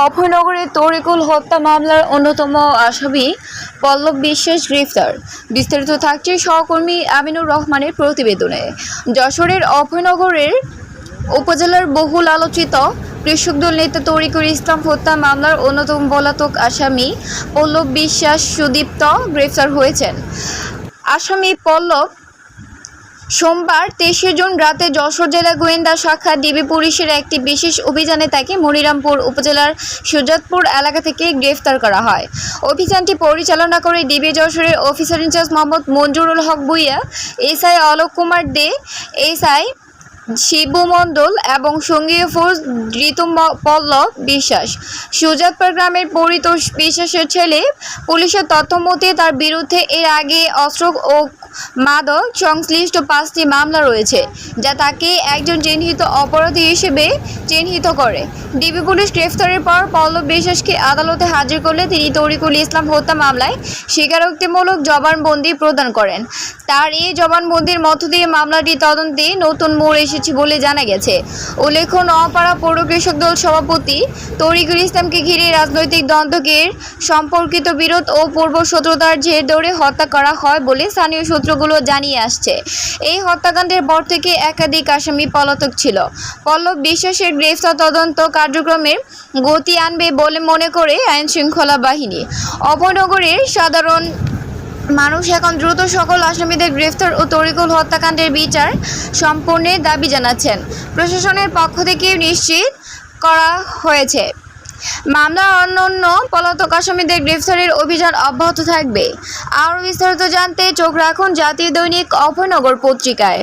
অভয়নগরের তরিকুল হত্যা মামলার অন্যতম আসামি পল্লব বিশ্বাস গ্রেফতার। বিস্তারিত থাকছে সহকর্মী আমিনুর রহমানের প্রতিবেদনে। যশোরের অভয়নগরের উপজেলার বহুল আলোচিত কৃষকদল নেতা তরিকুল ইসলাম হত্যা মামলার অন্যতম পলাতক আসামি পল্লব বিশ্বাস সুদীপ্ত গ্রেফতার হয়েছেন। আসামি পল্লব সোমবার 23 জুন রাতে যশোর জেলা গোয়েন্দা শাখা ডিবি পুলিশের একটি বিশেষ অভিযানে তাকে মনিরামপুর উপজেলার সুজাতপুর এলাকা থেকে গ্রেফতার করা হয়। অভিযানটি পরিচালনা করে ডিবি যশোরের অফিসার ইনচার্জ মোহাম্মদ মঞ্জুরুল হক ভূঁইয়া, এসআই অলোক কুমার দে, এসআই শিবু মণ্ডল এবং সঙ্গীয় ফোর্স ঋতু পল্লব বিশ্বাস। সুজাতপুর গ্রামের পরিতোষ বিশ্বাসের ছেলে। পুলিশের তথ্য মতে তার বিরুদ্ধে এর আগে অস্ত্র ও মাদক সংশ্লিষ্ট 5টি মামলা রয়েছে, যা তাকে একজন চিহ্নিত অপরাধী হিসেবে চিহ্নিত করে। ডিবি পুলিশ গ্রেফতারের পর পল্লব বিশ্বাসকে আদালতে হাজির করলে তিনি তরিকুল ইসলাম হত্যা মামলায় স্বীকারোক্তিমূলক জবানবন্দি প্রদান করেন। তার এই জবানবন্দির মধ্য দিয়ে মামলাটি তদন্তে নতুন মোড় এসেছে বলে জানা গেছে। উল্লেখ্য, নোয়াপাড়া পৌর কৃষক দল সভাপতি তরিকুল ইসলামকে ঘিরে রাজনৈতিক দ্বন্দ্বের সম্পর্কিত বিরোধ ও পূর্ব শত্রুতার জের ধরে হত্যা করা হয় বলে স্থানীয় সূত্রগুলো জানিয়ে আসছে। এই হত্যাকাণ্ডের পর থেকে একাধিক আসামি পলাতক ছিল। পল্লব বিশ্বাসের গ্রেফতার তদন্ত কার্যক্রমের গতি আনবে বলে মনে করে আইনশৃঙ্খলা বাহিনী। অভয়নগরের সাধারণ মানুষ এখন দ্রুত সকল আসামিদের গ্রেফতার ও তরিকুল হত্যাকাণ্ডের বিচার সম্পন্নের দাবি জানাচ্ছেন। প্রশাসনের পক্ষ থেকে নিশ্চিত করা হয়েছে, মামলার অন্যান্য পলাতক আসামিদের গ্রেফতারের অভিযান অব্যাহত থাকবে। আরও বিস্তারিত জানতে চোখ রাখুন জাতীয় দৈনিক অভয়নগর পত্রিকায়।